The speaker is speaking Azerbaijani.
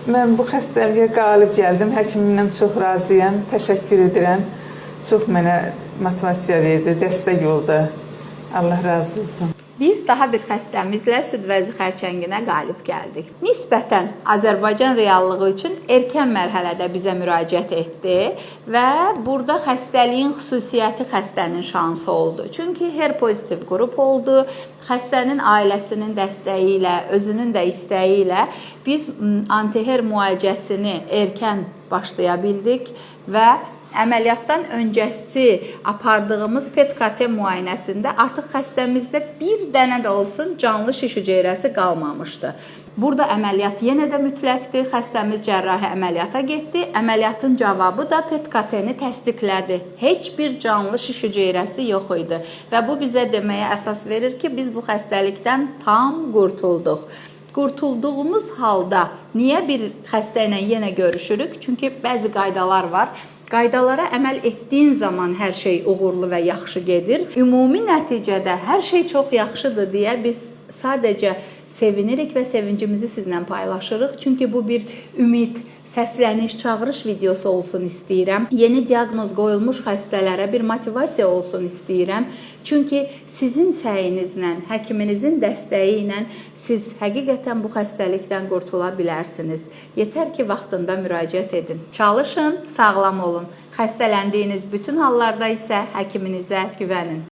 Mən bu xəstəliyə qalib gəldim. Həkimimdən çox razıyam. Təşəkkür edirəm. Çox mənə motivasiya verdi, dəstək oldu. Allah razı olsun. Biz daha bir xəstəmizlə Südvəzi xərçənginə qalib gəldik. Nisbətən Azərbaycan reallığı üçün erkən mərhələdə bizə müraciət etdi və burada xəstəliyin xüsusiyyəti xəstənin şansı oldu. Çünki HR pozitiv qrup oldu. Xəstənin ailəsinin dəstəyi ilə, özünün də istəyi ilə biz anti-HR müalicəsini erkən başlaya bildik və əməliyyatdan öncəsi apardığımız PET-CT müayinəsində artıq xəstəmizdə bir dənə də olsun canlı şiş hüceyrəsi qalmamışdı. Burada əməliyyat yenə də mütləqdir. Xəstəmiz cərrahi əməliyyata getdi. Əməliyyatın cavabı da PET-CT-ni təsdiqlədi. Heç bir canlı şiş hüceyrəsi yox idi və bu bizə deməyə əsas verir ki, biz bu xəstəlikdən tam qurtulduq. Qurtulduğumuz halda niyə bir xəstə ilə yenə görüşürük? Çünki bəzi qaydalar var. Qaydalara əməl etdiyin zaman hər şey uğurlu və yaxşı gedir. Ümumi nəticədə hər şey çox yaxşıdır deyə biz sadəcə sevinirik və sevincimizi sizlə paylaşırıq. Çünki bu bir ümid, səsləniş, çağırış videosu olsun istəyirəm. Yeni diaqnoz qoyulmuş xəstələrə bir motivasiya olsun istəyirəm. Çünki sizin səyinizlə, həkiminizin dəstəyi ilə siz həqiqətən bu xəstəlikdən qurtula bilərsiniz. Yetər ki, vaxtında müraciət edin. Çalışın, sağlam olun. Xəstələndiyiniz bütün hallarda isə həkiminizə güvənin.